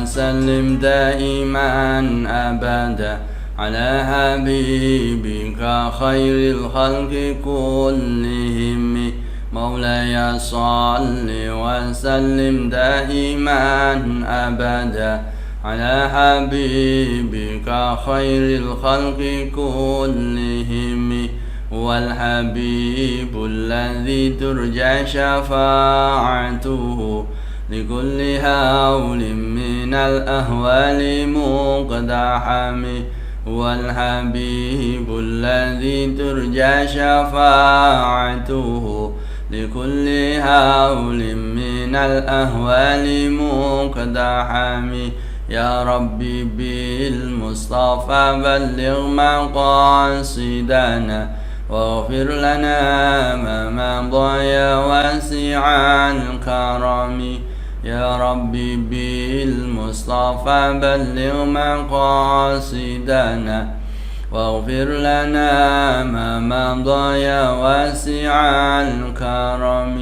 وسلم دائما أبدا على حبيبك خير الخلق كلهم مولاي صل وسلم دائما أبدا على حبيبك خير الخلق كلهم والحبيب الذي ترجى شفاعته لكل هول من الأهوال مقدحم والحبيب الذي ترجى شفاعته لكل هول من الأهوال مقدحم يا ربي بالمصطفى بلغ مقاصدنا واغفر لنا ما مضى يا واسع الكرم يا ربي بالمصطفى بلغ مقاصدنا واغفر لنا ما مضى يا واسع الكرم.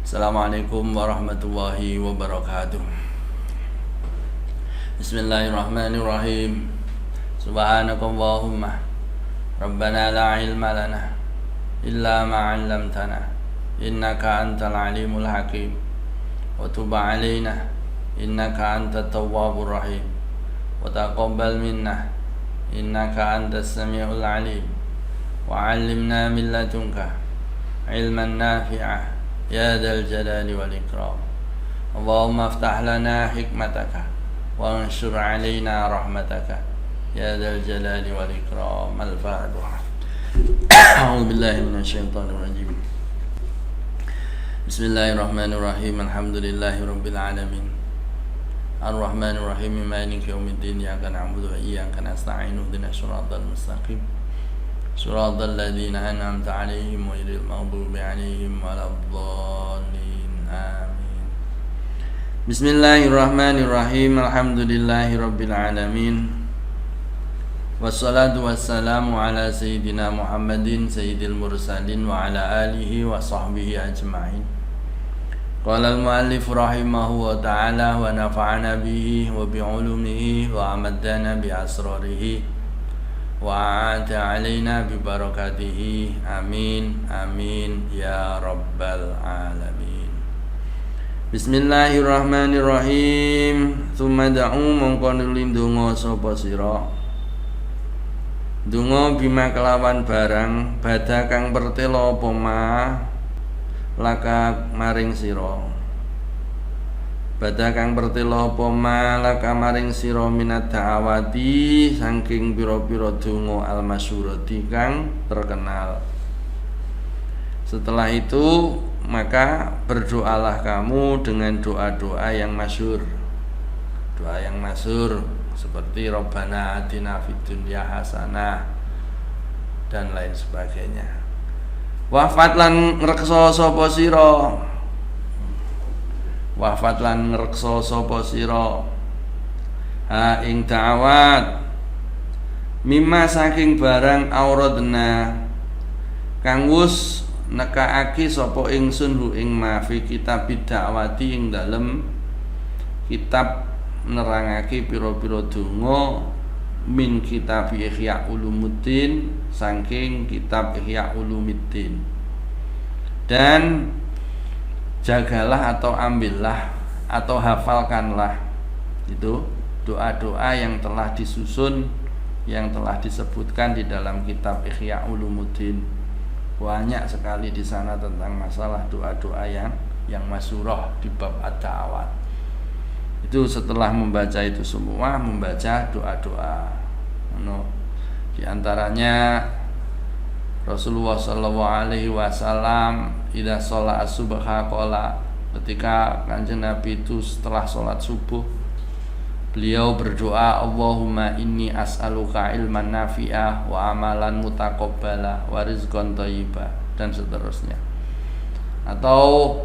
Assalamualaikum warahmatullahi wabarakatuh. Bismillahirrahmanirrahim. Subhanakallahumma Rabbana la ilma lana illa ma 'allamtana innaka antal alimul hakim wa tub 'alaina innaka antat tawwabur rahim wa taqabbal minna innaka antas samiul alim wa 'allimna min ladunka ilman nafi'a ya dzal jalali wal ikram. Allahumma aftah lana hikmataka wa anshur 'alaina rahmataka ya dzal jalali wal ikram. Al-Fatiha. A'udzu billahi minasyaitonir rajim. Bismillahirrahmanirrahim. Alhamdulillahi rabbil alamin. Ar-Rahmanir Rahim. Maliki yaumiddin. Iyyaka na'budu wa iyyaka nasta'in. Ihdinas siratal mustaqim. Siratal ladzina an'amta 'alaihim ghairil maghdubi 'alaihim waladdallin. Amin. Bismillahirrahmanirrahim. Alhamdulillahi rabbil alamin. Wassalatu wassalamu ala sayyidina Muhammadin sayyidil mursalin wa ala alihi wa sahbihi ajma'in. Qala al-muallif rahimahu wa ta'ala wa nafa'ana bihi wa bi'ulumihi wa amaddana bi asrarihi wa a'ata alaina bi barakatihi. Amin amin ya rabbal alamin. Bismillahirrahmanirrahim. Tsumma da'u mongko nulindunga sapa sira Dungo bima kelawan barang bada kang pertela apa ma laka maring sira. Bada kang pertela apa ma laka maring sira minad da'awati saking pira-pira donga al-masyhurati kang terkenal. Setelah itu maka berdoalah kamu dengan doa-doa yang masyhur. Doa yang masyhur seperti Rabbana atina fid dunya hasanah dan lain sebagainya. Wafat lan ngreksa sapa sira. Wafat lan ngreksa sapa sira. Ha ing da'awat mimma saking barang auradna kang wus nekaake sapa ingsun hu ing ma fi kitab da'wati ing dalem kitab nerangake pira-pira donga min kitab Ihya Ulumuddin saking kitab Ihya Ulumuddin. Dan jagalah atau ambillah atau hafalkanlah itu doa-doa yang telah disusun, yang telah disebutkan di dalam kitab Ihya Ulumuddin. Banyak sekali di sana tentang masalah doa-doa yang masyhurah di bab ad-da'awat. Itu setelah membaca itu semua, membaca doa-doa. Di antaranya Rasulullah sallallahu alaihi wasallam idza sholat subha qala, ketika Kanjeng Nabi itu setelah sholat subuh beliau berdoa, Allahumma inni as'aluka ilman nafi'ah wa amalan mutaqabbala wa rizqan thayyibah, dan seterusnya. Atau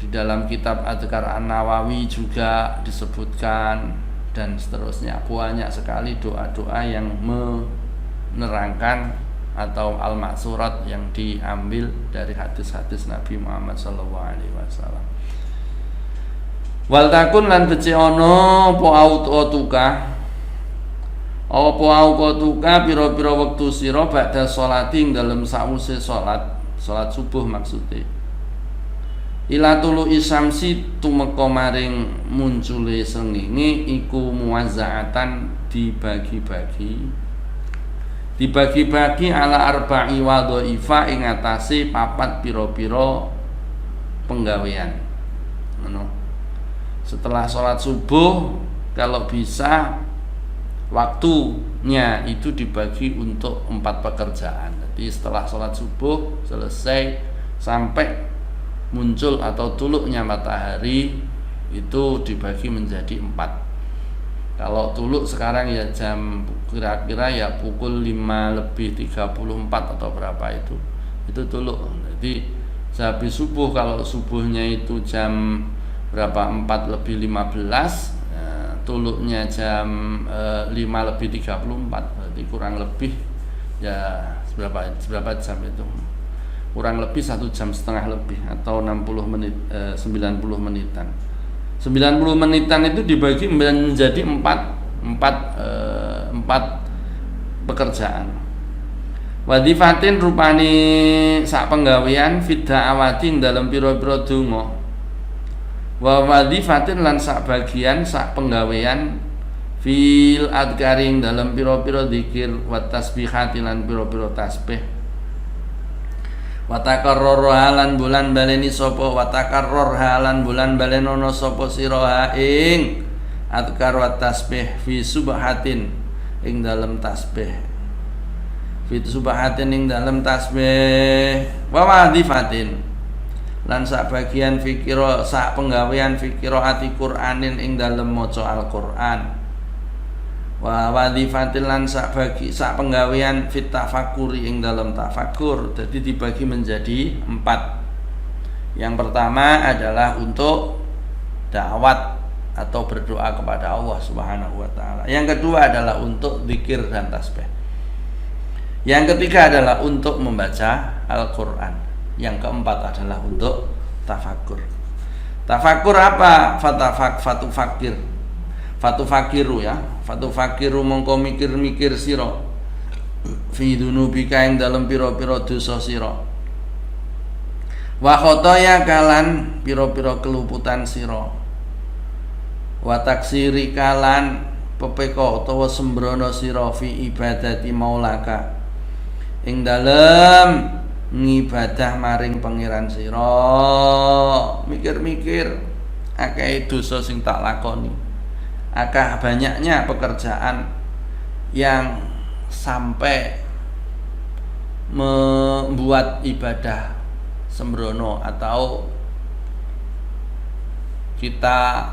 di dalam kitab Adhkar An-Nawawi juga disebutkan, dan seterusnya. Banyak sekali doa-doa yang menerangkan atau al-maksurat yang diambil dari hadis-hadis Nabi Muhammad SAW. Wal takun lan becik ana apa autuka pira-pira wektu sira ba'da sholati ing dalem sawise salat subuh maksude. Ila tulu isamsi tumeka maring muncule srengenge iku muwazzaatan dibagi-bagi ala arba'i wadhaifa ing atase papat pira-pira penggawean. Ngono. Setelah sholat subuh kalau bisa waktunya itu dibagi untuk 4 pekerjaan. Jadi setelah sholat subuh selesai sampai muncul atau tuluknya matahari itu dibagi menjadi 4. Kalau tuluk sekarang ya jam kira-kira ya pukul 5:34 atau berapa itu tuluk. Jadi sehabis subuh, kalau subuhnya itu jam berapa 4:15, tuluknya jam 5:34, berarti kurang lebih ya berapa jam itu, kurang lebih 1,5 jam lebih atau 90 menit, 90 menitan. 90 menitan itu dibagi menjadi 4 pekerjaan. Wadifatin rupani sak penggawean fidda awatin dalam piro-piro donga. Wa wadifatin lan sak bagian sak penggawean fil adkaring dalam piro-piro dzikir wa tasbihati lan piro-piro tasbih. Watakarror halan bulan baleni sapa watakarror halan bulan balenono sapa sira ing adkar wa tasbih fi subhatin ing dalam tasbih, fi subhatin ing dalam tasbih wa wadifatin lan sak bagian fikira sak penggawean fikira ati Qur'anin ing dalam maca Al-Qur'an. Wa wadifatil lan sak penggawean fit tafakuri ing dalam tafakur. Jadi dibagi menjadi 4. Yang pertama adalah untuk dakwat atau berdoa kepada Allah Subhanahu wa taala. Yang kedua adalah untuk zikir dan tasbih. Yang ketiga adalah untuk membaca Al-Qur'an. Yang keempat adalah untuk tafakur. Tafakur apa? Fatufakiru mongko mikir-mikir sira fi dunubika ing dalem pira-pira dosa sira wa khotoya kalan pira-pira keluputan sira wa taksiri kalan pepeka utawa sembrono sira fi ibadati maulaka ing dalem ngibadah maring pangeran sira. Mikir-mikir akeh dosa sing tak lakoni, akah banyaknya pekerjaan yang sampai membuat ibadah sembrono atau kita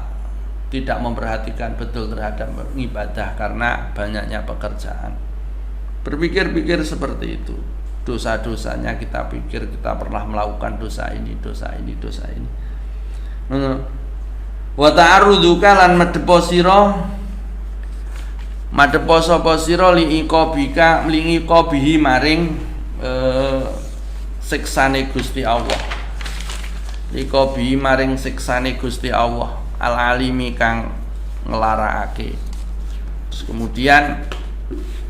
tidak memperhatikan betul terhadap ibadah karena banyaknya pekerjaan. Berpikir-pikir seperti itu, dosa-dosanya kita pikir kita pernah melakukan dosa ini. Wa ta'arruduka lan madhepo sapa sira liqabika bihi maring siksane Gusti Allah. Liqabihi maring siksane Gusti Allah al-alimi kang nglarakake. Terus kemudian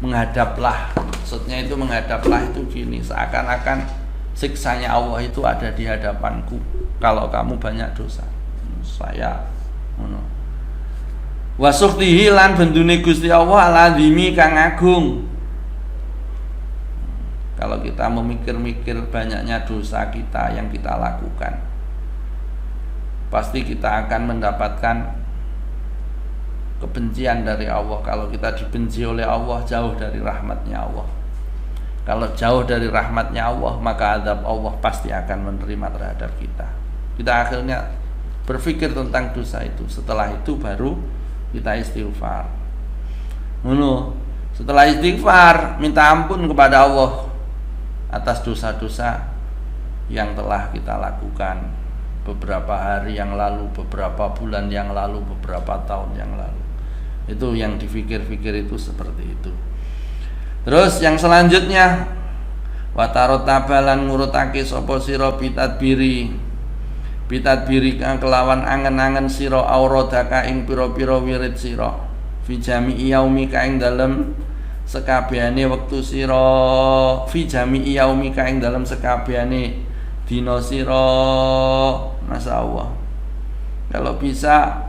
menghadaplah. Maksudnya itu menghadaplah itu gini, seakan-akan siksanya Allah itu ada di hadapanku kalau kamu banyak dosa. Saya wa sukhtihi lan bendune Gusti Allah al-azimi kang agung. Kalau kita memikir-mikir banyaknya dosa kita yang kita lakukan, pasti kita akan mendapatkan kebencian dari Allah. Kalau kita dibenci oleh Allah, jauh dari rahmatnya Allah. Kalau jauh dari rahmatnya Allah, maka azab Allah pasti akan menerima terhadap kita. Kita akhirnya berpikir tentang dosa itu. Setelah itu baru kita istighfar. Setelah istighfar, minta ampun kepada Allah atas dosa-dosa yang telah kita lakukan beberapa hari yang lalu, beberapa bulan yang lalu, beberapa tahun yang lalu. Itu yang dipikir-pikir itu seperti itu. Terus yang selanjutnya, wa tarotabalan ngurutake sapa sira bitadbiri bitadbirika kelawan angen-angen sira auradaka ing pira-pira wirid sira fi jami'i yaumika ing dalem sekabehane wektu sira fi jami'i yaumika ing dalem sekabehane dina sira. Masyaallah, kalau bisa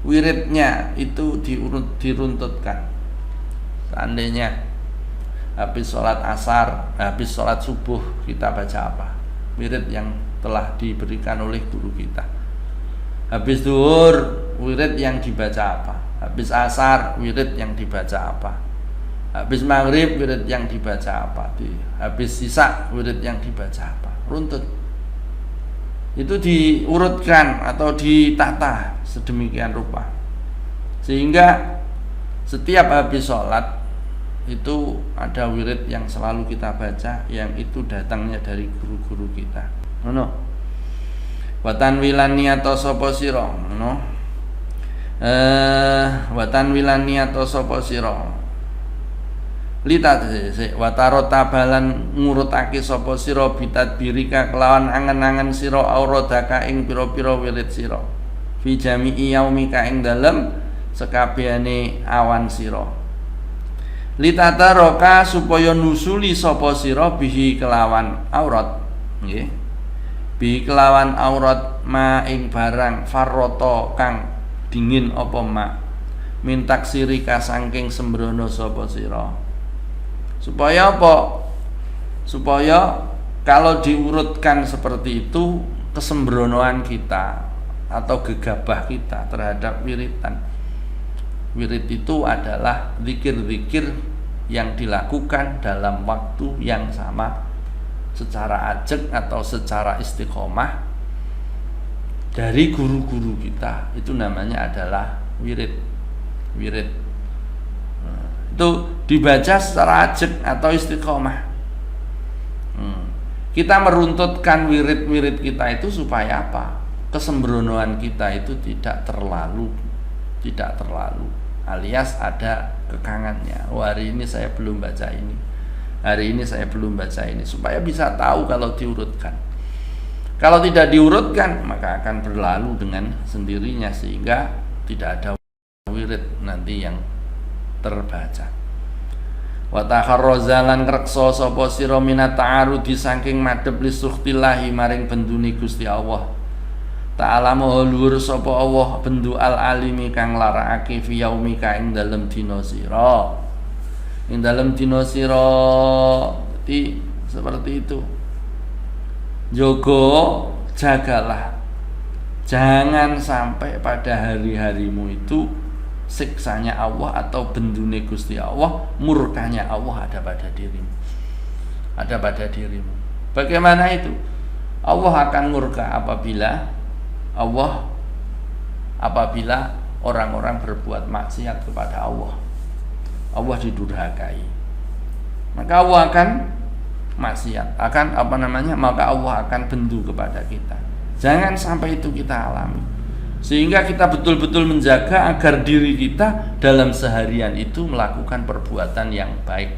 wiridnya itu diruntutkan. Seandainya habis sholat asar, habis sholat subuh kita baca apa? Wirid yang telah diberikan oleh guru kita. Habis zuhur, wirid yang dibaca apa? Habis asar, wirid yang dibaca apa? Habis maghrib, wirid yang dibaca apa? Habis isya, wirid yang dibaca apa? Runtut. Itu diurutkan atau ditata sedemikian rupa, sehingga setiap habis sholat itu ada wirid yang selalu kita baca, yang itu datangnya dari guru-guru kita. Ngono. Wa tanwilan niyato sapa sira, ngono. Wa tanwilan niyato sapa sira. Litat wa tarota balan ngurutake sapa sira bitadbirika kelawan angen-angen sira auradaka ing pira-pira wirid sira. Fi jami'i yaumika ing dalem sekabehane awan sira. Litata roka supaya nusuli sapa sira bihi kelawan aurat, nggih. Bihi kelawan aurat ma ing barang farrata kang dingin apa ma min taksirika saking sembrono sapa sira. Supaya apa? Supaya kalau diurutkan seperti itu kesembronoan kita atau gegabah kita terhadap wiridan. Wirid itu adalah zikir-zikir yang dilakukan dalam waktu yang sama secara ajeg atau secara istiqomah dari guru-guru kita. Itu namanya adalah wirid. Wirid itu dibaca secara ajeg atau istiqomah. Kita meruntutkan wirid-wirid kita itu supaya apa? Kesembronoan kita itu tidak terlalu, alias ada kekangannya. Oh, hari ini saya belum baca ini, hari ini saya belum baca ini, supaya bisa tahu kalau diurutkan. Kalau tidak diurutkan maka akan berlalu dengan sendirinya, sehingga tidak ada wirid nanti yang terbaca. Wa takharraza lan ngreksa sapa sira minat ta'arudi saking madhep li sukhtillahi maring bendune Gusti Allah. Ta'ala maha luhur sapa Allah bendu al alimi kang larakake fi yaumika ing dalem dina sira. Ing dalem dina sira seperti itu. Jogo, jagalah. Jangan sampai pada hari-harimu itu siksanya Allah atau bendune Gusti Allah, murkanya Allah ada pada dirimu. Ada pada dirimu. Bagaimana itu? Allah akan murka apabila orang-orang berbuat maksiat kepada Allah. Allah didurhakai. Maka Allah akan maksiat, maka Allah akan bendu kepada kita. Jangan sampai itu kita alami. Sehingga kita betul-betul menjaga agar diri kita dalam seharian itu melakukan perbuatan yang baik,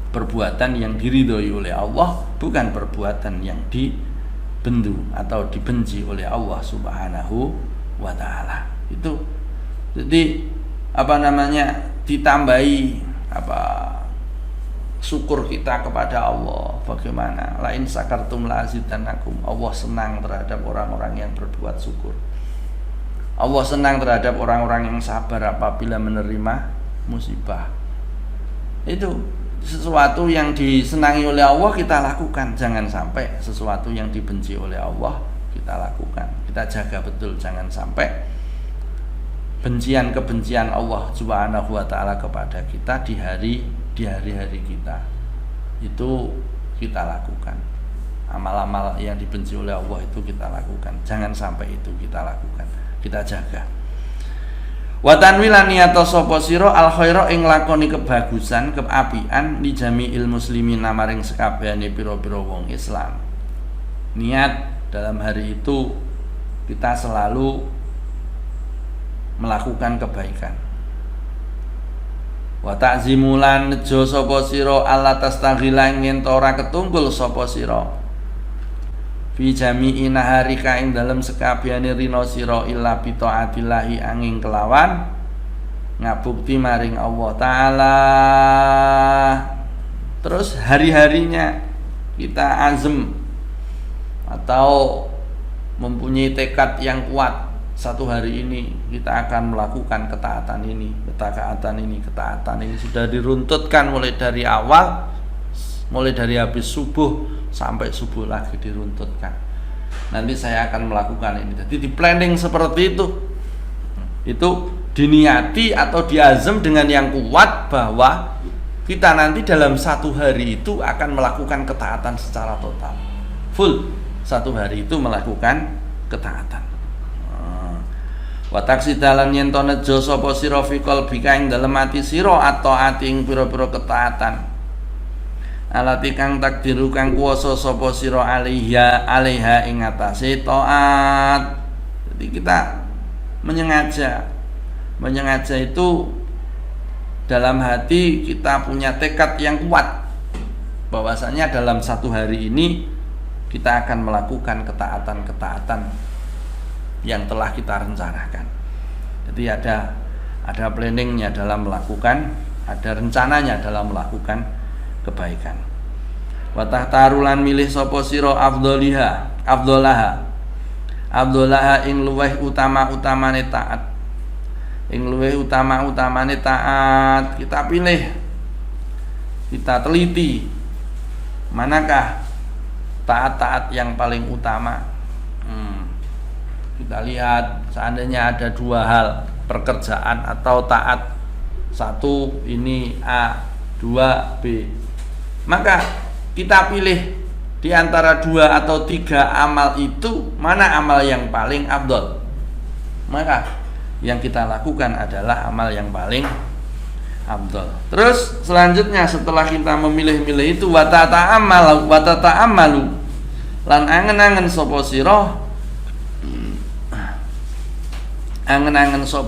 perbuatan yang diridhoi oleh Allah, bukan perbuatan yang dibendu atau dibenci oleh Allah Subhanahu wa ta'ala. Itu jadi ditambahi syukur kita kepada Allah. Bagaimana? Lain sakartum la azidannakum. Allah senang terhadap orang-orang yang berbuat syukur. Allah senang terhadap orang-orang yang sabar apabila menerima musibah. Itu sesuatu yang disenangi oleh Allah kita lakukan. Jangan sampai sesuatu yang dibenci oleh Allah kita lakukan. Kita jaga betul, jangan sampai kebencian Allah Subhanahu wa ta'ala kepada kita di hari-hari kita itu kita lakukan. Amal-amal yang dibenci oleh Allah itu kita lakukan. Jangan sampai itu kita lakukan. Kita jaga. Wa tanwilan niyata sapa sira al khaira ing lakoni kebagusan, keapian li jami'il muslimin maring sekabehane pira-pira wong Islam. Niat dalam hari itu kita selalu melakukan kebaikan. Wa ta'zimulan nejo sapa sira Allah tastaghila ing ora ketunggul sapa sira fi jami'i naharika ing dalem sekabehane rina sira illa bi taatillahi angin kelawan ngabukti maring Allah taala. Terus hari-harinya kita azam atau mempunyai tekad yang kuat, satu hari ini kita akan melakukan ketaatan ini sudah diruntutkan mulai dari awal, mulai dari habis subuh sampai subuh lagi diruntutkan. Nanti saya akan melakukan ini. Jadi di planning seperti itu diniati atau diazam dengan yang kuat bahwa kita nanti dalam satu hari itu akan melakukan ketaatan secara total, full. Satu hari itu melakukan ketaatan. Wa taksidalan yen to nejo sapa sira fi qalbika ing dalem ati sira atau ati ing pira-pira ketaatan. Alati kang takdiru kang kuwasa sapa sira alaiha ing atase taat. Jadi kita menyengaja itu dalam hati kita punya tekad yang kuat bahwasanya dalam satu hari ini kita akan melakukan ketaatan-ketaatan yang telah kita rencanakan. Jadi ada planningnya dalam melakukan, ada rencananya dalam melakukan kebaikan. Wa tahtarulan milih sapa sira afdolaha ing luweh utama-utamane taat. Kita pilih, kita teliti manakah taat-taat yang paling utama. Kita lihat seandainya ada dua hal, pekerjaan atau taat, satu ini A, dua B, maka kita pilih di antara dua atau tiga amal itu mana amal yang paling afdol. Maka yang kita lakukan adalah amal yang paling afdol. Terus selanjutnya setelah kita memilih-milih itu wata'amalu lan angen-angen sapa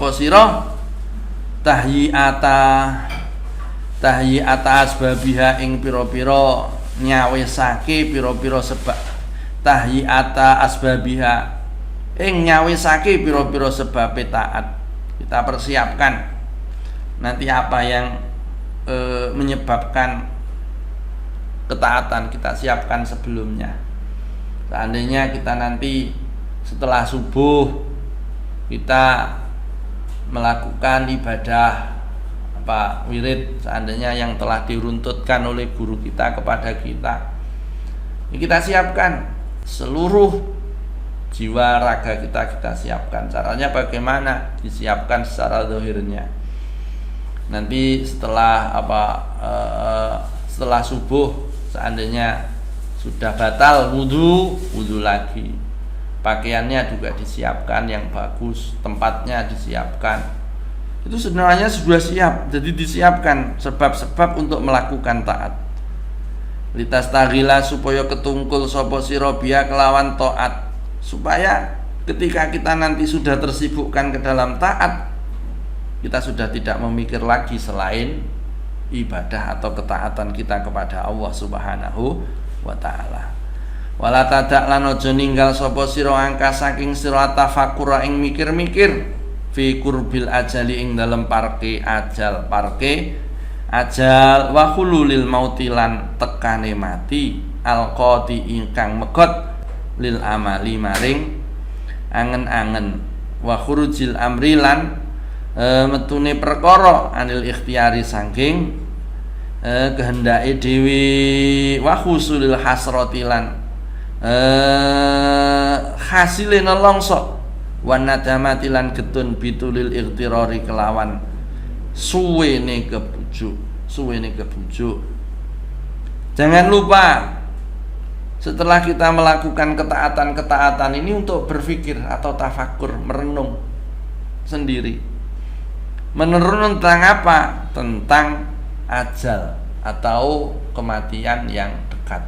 sira tahyiyata asbabiha ing pira-pira nyawisake pira-pira sebab tahyiyata asbabiha ing nyawisake pira-pira sebab taat. Kita persiapkan nanti apa yang menyebabkan ketaatan, kita siapkan sebelumnya. Seandainya kita nanti setelah subuh kita melakukan ibadah wirid, seandainya yang telah diruntutkan oleh guru kita kepada kita, kita siapkan seluruh jiwa raga kita siapkan. Caranya bagaimana? Disiapkan secara zahirnya. Nanti setelah setelah subuh, seandainya sudah batal wudu lagi, pakaiannya juga disiapkan yang bagus, tempatnya disiapkan. Itu sebenarnya sudah siap. Jadi disiapkan sebab-sebab untuk melakukan taat. Litastagila supaya ketungkul sapa sira biya kelawan taat, supaya ketika kita nanti sudah tersibukkan ke dalam taat, kita sudah tidak memikir lagi selain ibadah atau ketaatan kita kepada Allah Subhanahu wa ta'ala. Wala tadak lan aja ninggal sapa sira angka saking sira tafakkur ing mikir-mikir fi qurbil ajali ing dalem parke ajal wa khululil mautilan tekane mati alqati ingkang megot lil amali maring angen-angen wa khurujil amrilan metune perkara anil ikhtiyari saking kehendake dhewe wa husulil hasratilan hasile nelongso wan nadamatilan getun bitulil ikhtirari kelawan suwene kebujuk. Jangan lupa setelah kita melakukan ketaatan ini untuk berpikir atau tafakur, merenung sendiri. Merenung tentang apa? Tentang ajal atau kematian yang dekat.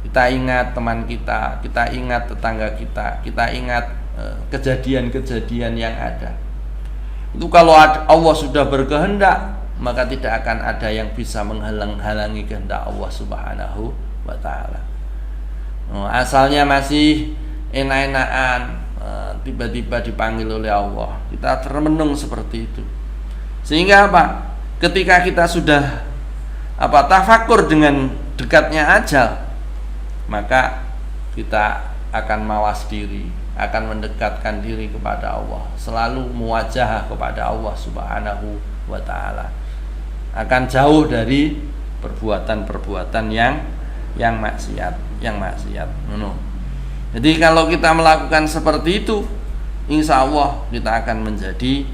Kita ingat teman kita ingat tetangga kita ingat kejadian-kejadian yang ada. Itu kalau Allah sudah berkehendak, maka tidak akan ada yang bisa menghalang-halangi kehendak Allah Subhanahu wa ta'ala. Asalnya masih enak-enakan, tiba-tiba dipanggil oleh Allah, kita termenung seperti itu. Sehingga apa? Ketika kita sudah tafakur dengan dekatnya ajal, maka kita akan mawas diri, akan mendekatkan diri kepada Allah, selalu muwajahah kepada Allah Subhanahu wa ta'ala, akan jauh dari perbuatan-perbuatan yang maksiat. Jadi kalau kita melakukan seperti itu, insya Allah kita akan menjadi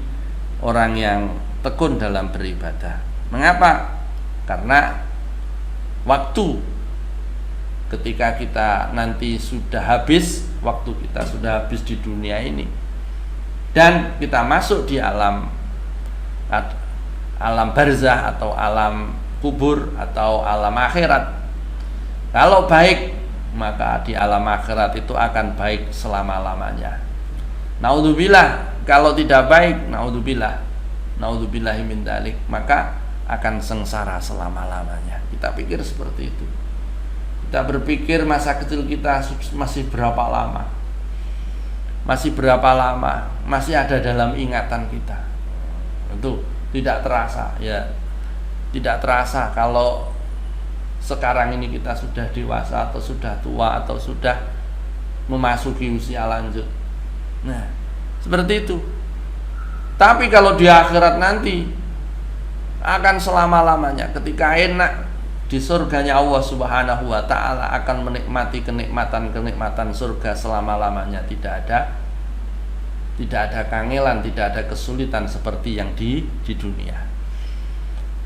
orang yang tekun dalam beribadah. Mengapa? Karena waktu ketika kita nanti sudah habis, waktu kita sudah habis di dunia ini, dan kita masuk di alam barzah atau alam kubur atau alam akhirat. Kalau baik, maka di alam akhirat itu akan baik selama-lamanya. Naudzubillah, kalau tidak baik, naudzubillahi min dzalik, maka akan sengsara selama-lamanya. Kita pikir seperti itu. Kita berpikir masa kecil kita masih berapa lama, masih ada dalam ingatan kita. Itu tidak terasa, ya. Tidak terasa kalau sekarang ini kita sudah dewasa atau sudah tua atau sudah memasuki usia lanjut. Nah, seperti itu. Tapi kalau di akhirat nanti akan selama-lamanya, ketika enak di surganya Allah Subhanahu wa ta'ala, akan menikmati kenikmatan surga selama-lamanya. Tidak ada kangelan, tidak ada kesulitan seperti yang di dunia.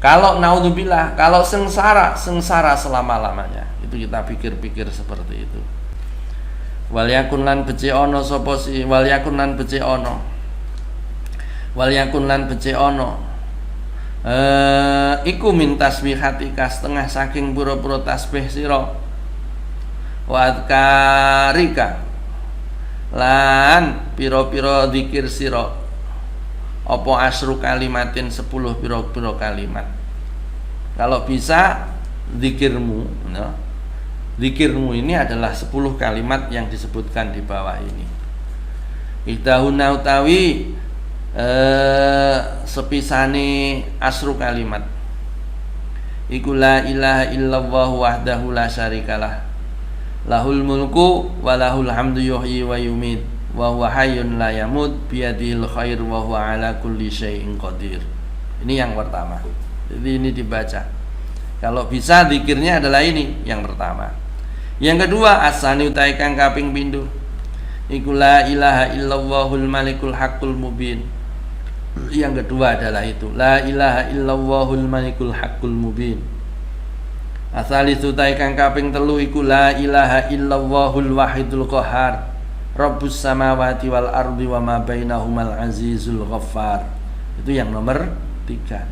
Kalau naudzubillah, kalau sengsara selama-lamanya. Itu kita pikir-pikir seperti itu. Wal yakun lan becik ana sapa si wal yakun lan becik ana iku min tasbihatika, setengah saking pura-pura tasbih sira, wa adkarika lan pira-pira zikir sira, apa asru kalimatin 10 pira-pira kalimat. Kalau bisa zikirmu ini adalah 10 kalimat yang disebutkan di bawah ini. Ihdahuna utawi sepisane asru kalimat iku la ilaha illallah wahdahu la syarikalah, lahul mulku wa lahul hamdu yuhyi wa yumit wa huwa hayyun la yamut biyadihil khair wa huwa ala kulli syai'in qadir. Ini yang pertama. Jadi ini dibaca. Kalau bisa zikirnya adalah ini yang pertama. Yang kedua, asani utai kang kaping pindho iku la ilaha illallahul malikul haqqul mubin. Yang kedua adalah itu, la ilaha illallahul malikul haqqul mubin. Asalisu utai kang kaping telu iku la ilaha illallahul wahidul qahhar, rabbus samawati wal ardi wa ma bainahumal azizul ghaffar. Itu yang nomor 3.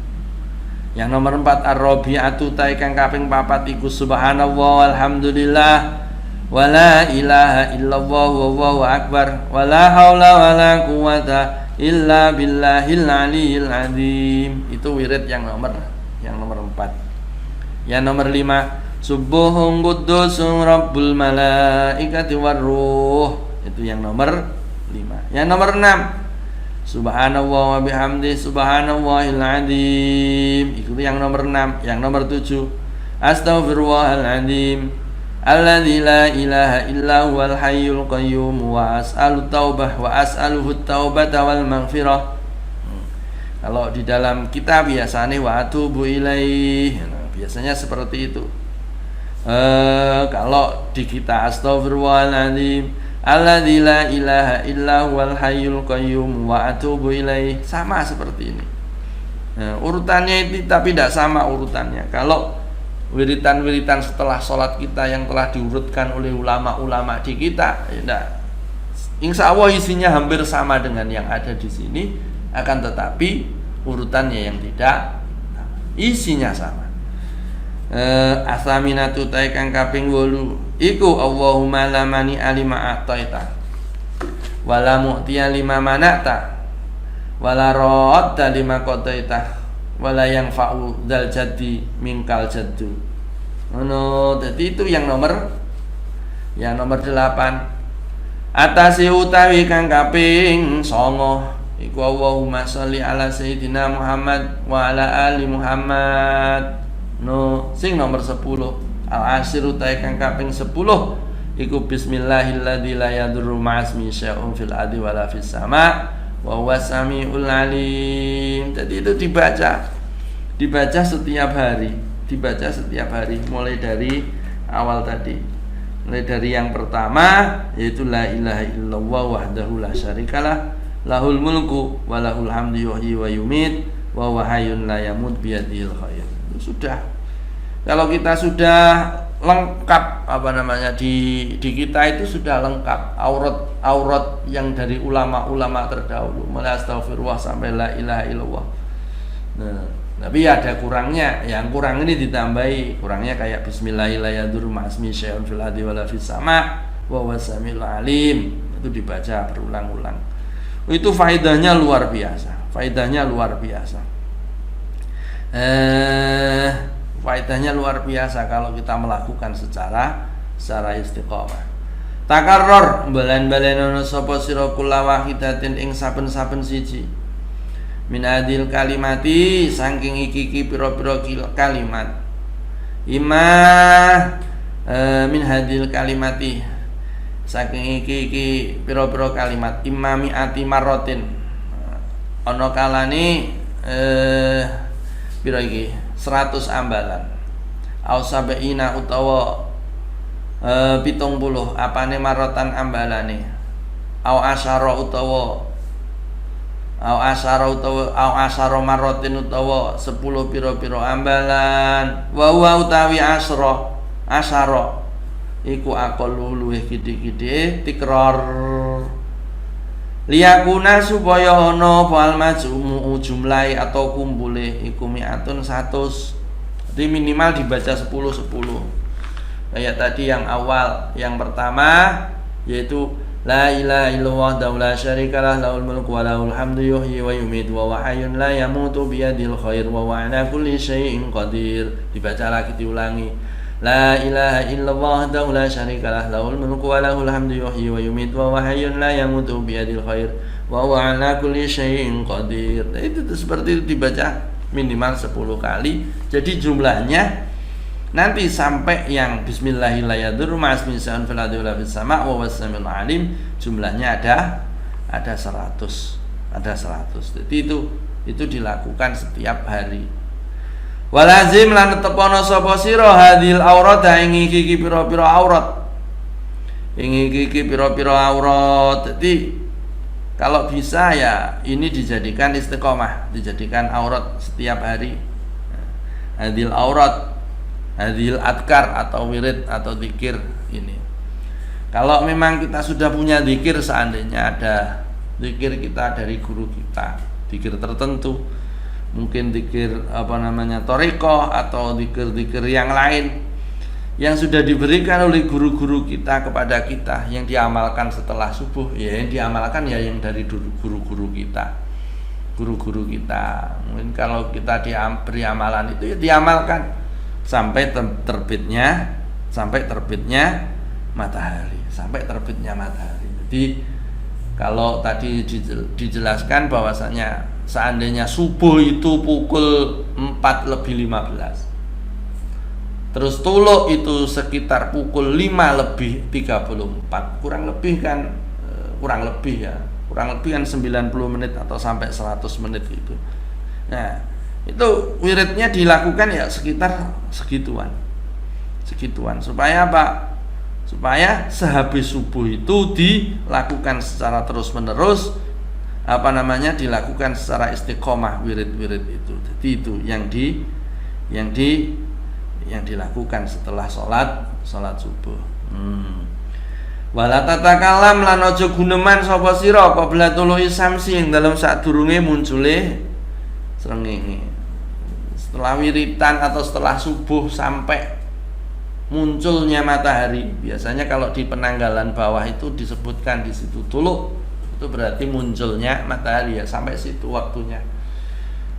Yang nomor 4, ar-rabi'atu utai kang kaping 4 iku subhanallah walhamdulillah wa la ilaha illallah wallahu akbar wa la haula wa la quwata illa billahil aliyil azim. Itu wirid yang nomor 4. Yang nomor 5, subuhun quddusur rabbul malaikati warruh. Itu yang nomor 5. Yang nomor 6, subhanallah wa bihamdi subhanallahil azim. Itu yang nomor 6. Yang nomor 7, astaghfirullahal azim alladzi la ilaha illa huwal hayyul qayyum wa as'alu taubah wa as'aluhu taubata wal maghfirah. Kalau di dalam kitab biasanya wa atubu ilaih. Biasanya seperti itu. Kalau di kita astaghfirullahaladzim alladzi la ilaha illa huwal hayyul qayyum wa atubu ilaih, sama seperti ini. Urutannya itu tapi tidak sama urutannya. Kalau wiritan-wiritan setelah sholat kita yang telah diurutkan oleh ulama-ulama di kita, ya, insya Allah isinya hampir sama dengan yang ada di sini, akan tetapi urutannya yang tidak, isinya sama. Asaminatu tai kang kaping 8 iku Allahumma la mani alima ataita wala mu'tiya lima manata wala radda lima qadaita wala yang fa'u dal jaddi minkal jaddu. Jadi itu yang nomor Yang nomor 8, atase utawi kang kaping 9 iku Allahumma sholli ala sayyidina Muhammad wa ala ali Muhammad. No, sing nomor 10, al-ashir utawi kang kaping 10 iku bismillahilladzi la yadurru ma'asmi syai'un fil ardi wala fis sama' wa huwas samiul alim. Jadi itu dibaca setiap hari, mulai dari awal tadi. Mulai dari yang pertama yaitu la ilaha illallah wahdahu la syarikalah lahul mulku wa lahul hamdu yuhyi wa yumit wa huwa hayyun la yamut biyadihil khair. Sudah. Kalau kita sudah lengkap di kita itu sudah lengkap aurat yang dari ulama-ulama terdahulu, mulai astagfirullah sampai la ilaha illallah. Nah, tapi ada kurangnya, yang kurang ini ditambahi, kurangnya kayak bismillahirrahmanirrahim ma'asmi syai'un fil ardi wala fis sama' wa huwas samiul alim. Itu dibaca berulang-ulang. Itu faedahnya luar biasa. Faedahnya luar biasa kalau kita melakukan secara istiqomah. Takarror balen-balenono sapa sira kula wahidatin ing saben-saben siji. Min adil kalimati saking iki pira-pira kalimat. Min hadil kalimati saking iki pira-pira kalimat imami ati marotin. Ana kalane pira iki 100 ambalan. Au sabeina utawa 70 apane marotan ambalane. Au asyara utawa marotin utawa 10 pira-pira ambalan. Wa utawi asyara iku aqallu luwih gede-gede tikrar liyakuna supaya ana fal majmu jumlahe atau kumpule iku mi'atun 100. Jadi minimal dibaca 10. Kayak tadi yang awal, yang pertama yaitu la ilaha illallah la syarikalah lahul mulku wa lahul hamdu yuhyi wa yumiitu wa huwa hayyun la yamutu biyadil khair wa huwa ala kulli syai'in qadir. Dibaca lagi, diulangi. La ilaha illallah la syarikalah lahul mulku wa lahul hamdu yuhyi wa yumiitu wa huwa hayyun la yamutu biyadil khair wa huwa ala kulli syai'in qadir. Nah, itu seperti itu dibaca minimal 10 kali. Jadi jumlahnya nanti sampai yang bismillahirrahmanirrahim ma'asmi syai'un fil ardi wala fis sama' wa huwas samiul alim, jumlahnya ada 100. Jadi itu dilakukan setiap hari. Walazim lan tepono sapa sira hadil aurat ing iki pira-pira aurat. Jadi kalau bisa ya ini dijadikan istiqomah, dijadikan aurat setiap hari. Hadil aurat, hadil adkar atau wirid atau zikir ini. Kalau memang kita sudah punya zikir, seandainya ada zikir kita dari guru kita, zikir tertentu, mungkin zikir thariqah atau zikir-zikir yang lain yang sudah diberikan oleh guru-guru kita kepada kita, yang diamalkan setelah subuh, ya yang diamalkan ya yang dari guru-guru kita. Mungkin kalau kita beri amalan itu ya diamalkan sampai terbitnya matahari. Jadi kalau tadi dijelaskan bahwasanya seandainya subuh itu pukul 4:15, terus tuluk itu sekitar pukul 5:34, kurang lebih kan 90 menit atau sampai 100 menit gitu. Nah, itu wiridnya dilakukan ya sekitar segituan. Supaya apa? Supaya sehabis subuh itu dilakukan secara terus menerus, dilakukan secara istiqomah wirid-wirid itu. Jadi itu yang dilakukan setelah sholat subuh. Wala tatakalam lan aja guneman sapa sira qabla tulu'i samsi ing dalem sadurunge muncule srengenge. Setelah wiritan atau setelah subuh sampai munculnya matahari. Biasanya kalau di penanggalan bawah itu disebutkan di situ tuluk, itu berarti munculnya matahari ya, sampai situ waktunya.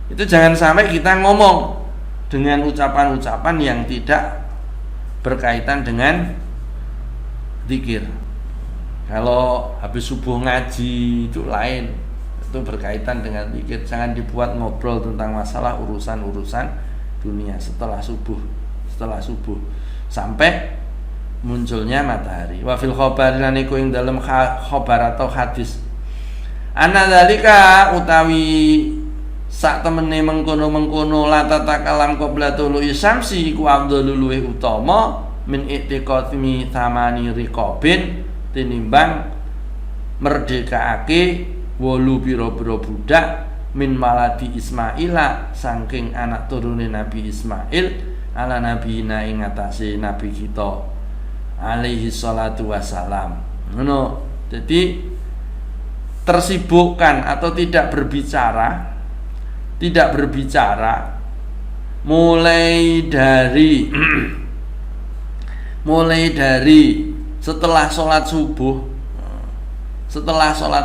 Itu jangan sampai kita ngomong dengan ucapan-ucapan yang tidak berkaitan dengan zikir. Kalau habis subuh ngaji itu lain, itu berkaitan dengan zikir. Jangan dibuat ngobrol tentang masalah urusan-urusan dunia setelah subuh sampai munculnya matahari. Wa fil khabar lan iku ing dalem khabar atau hadis. Ana dzalika utawi sak temene mengkono-mengkono la tatakalam qabla tulu'i syamsi iku afdhalul luwih utama min i'tiqadmi thamani riqabin tinimbang merdekaake 8 pira-pira budak min maladi Ismaila saking anak turune Nabi Ismail ala nabiyina ing atase nabi kita alaihi salatu wassalam. Ngono. Jadi tersibukkan atau tidak berbicara mulai dari setelah sholat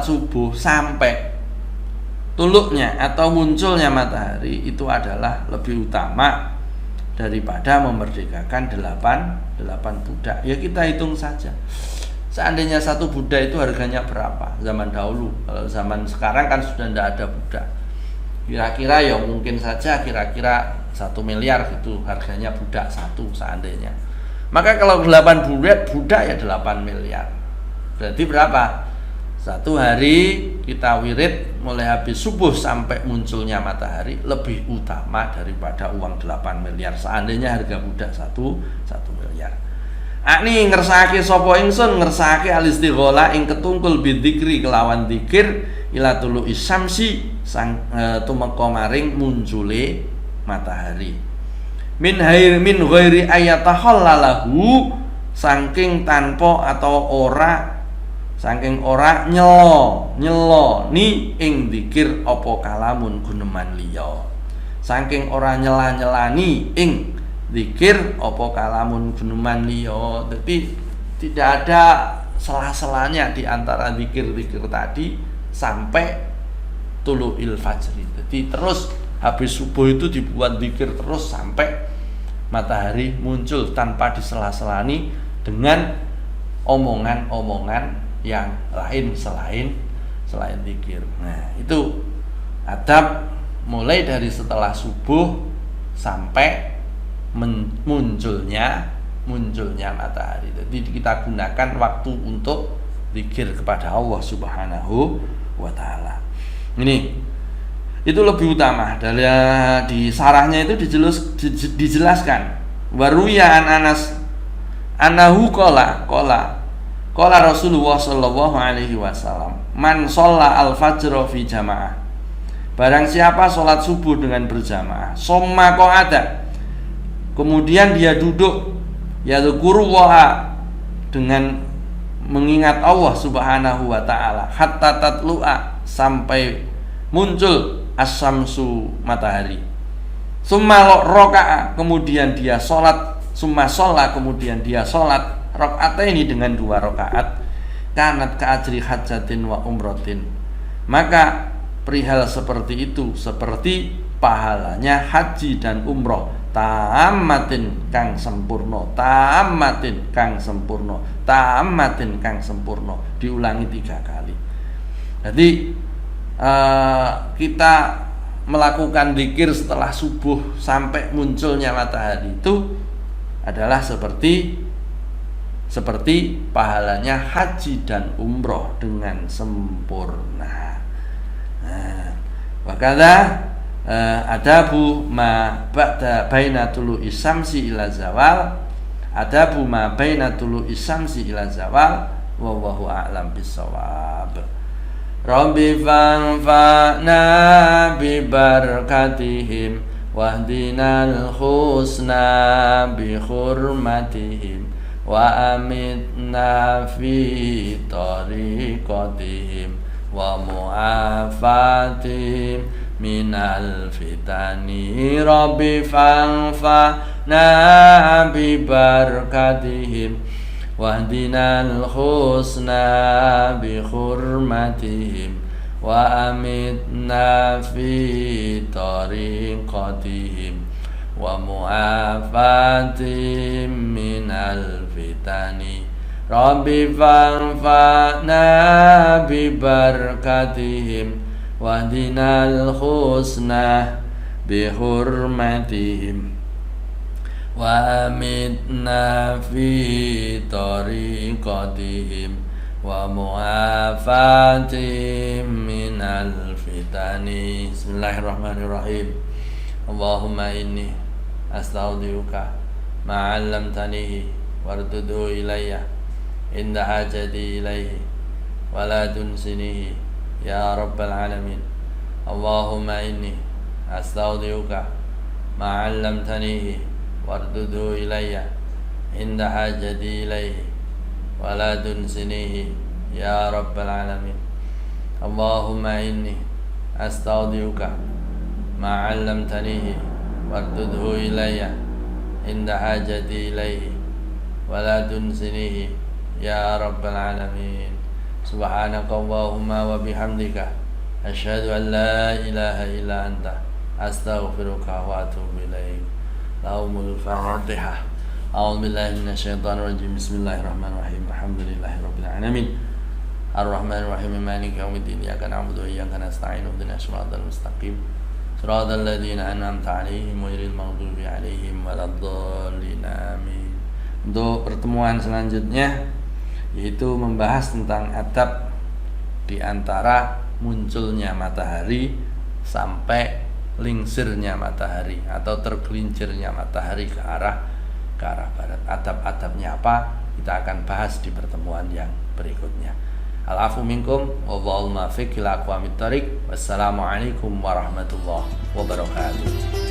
subuh sampai tuluknya atau munculnya matahari itu adalah lebih utama daripada memerdekakan 8 budak. Ya kita hitung saja. Seandainya satu budak itu harganya berapa zaman dahulu? Kalau zaman sekarang kan sudah tidak ada budak. Kira-kira ya mungkin saja kira-kira 1 miliar gitu harganya budak satu seandainya. Maka kalau 8 budak ya 8 miliar. Berarti berapa? Satu hari kita wirid mulai habis subuh sampai munculnya matahari lebih utama daripada uang 8 miliar. Seandainya harga budak 1 miliar. Akni ngersake sapa ingsun ngersake alistighola ing ketungkul bidzikri kelawan zikir ila tulu'i syamsi tumeka maring muncule matahari. Min ghairi ayatahallalahu saking tanpa atau ora nyelo ni ing zikir apa kalamun guneman liya. Saking ora nyela-nyelani ing zikir apa kalamun guneman liya. Jadi tidak ada sela-selanya di antara zikir-zikir tadi sampai tulu'il fajri. Jadi terus habis subuh itu dibuat zikir terus sampai matahari muncul tanpa disela-selani dengan omongan-omongan yang lain selain zikir. Nah, itu adab mulai dari setelah subuh sampai munculnya matahari. Jadi kita gunakan waktu untuk zikir kepada Allah Subhanahu wa taala. Ini itu lebih utama. Dari di sarahnya itu dijelaskan. Waruya an Anas anahu qala Rasulullah sallallahu alaihi wasallam man shalla al-fajr fi jamaah. Barang siapa sholat subuh dengan berjamaah, somma qa'ada, kemudian dia duduk yadhkurullaha dengan mengingat Allah Subhanahu wa taala hatta tatlu'a sampai muncul as-syamsu matahari. Summa raka'a kemudian dia salat, summa shalla kemudian dia salat rakaataini dengan 2 rakaat. Kanat ka'ajri hajjatin wa umratin. Maka perihal seperti itu seperti pahalanya haji dan umroh. Ta'ammatin kang sempurna, ta'ammatin kang sempurna, ta'ammatin kang sempurna, diulangi 3 kali. Jadi kita melakukan zikir setelah subuh sampai munculnya matahari itu adalah seperti pahalanya haji dan umroh dengan sempurna. Wakada adabu ma ba'da baina tulu'i syamsi ila zawal, adabu ma baina tulu'i syamsi ila zawal, wallahu a'lam bissawab. Rabbi fanfa'na bi barakatihim wahdinal husna bi hurmatihim wa amitna fi tariqatihim wa mu'afatihim minal fitani. Rabbi fanfa'na bi barakatihim wahdinal husna bi hurmatihim wa amitna fi tariqatihim wa mu'afatihim minal fitani Rabbi fanfa'na bibarakatihim wahdinal husna bihurmatihim wa amitna fi tariqatihim wa mu'afatihim minal fitani. Bismillahirrahmanirrahim. Allahumma inni astaudiuka ma'allamtanihi wardudu ilayya inda hajati ilaihi wala tunsinihi ya rabbal alamin. Allahumma inni astaudiuka ma'allamtanihi wardudu ilayya inda hajati ilaihi wala tunsinihi ya rabbal alamin. Allahumma inni astaudiuka ma'allamtanihi wardudu ilayya inda hajati ilaihi wala tunsinihi ya rabbal alamin. Subhanaka Allahumma wa bihamdika asyhadu an la ilaha illa anta astaghfiruka wa atubu ilaik. Lahumul Fatihah. A'udzu billahi minasyaitonir rajim. Bismillahirrahmanirrahim. Alhamdulillahirabbil alamin. Ar-Rahmanir Rahim. Maliki yaumiddin. Iyyaka na'budu wa iyyaka nasta'in. Ihdinas siratal mustaqim. Siratal ladzina an'amta 'alaihim ghairil maghdubi 'alaihim waladdallin. Amin. Untuk pertemuan selanjutnya yaitu membahas tentang adab di antara munculnya matahari sampai lingsirnya matahari atau tergelincirnya matahari ke arah barat. Adab-adabnya apa? Kita akan bahas di pertemuan yang berikutnya. Al-afu minkum wallahu muwaffiq ila aqwamit thoriq. Wassalamualaikum warahmatullahi wabarakatuh.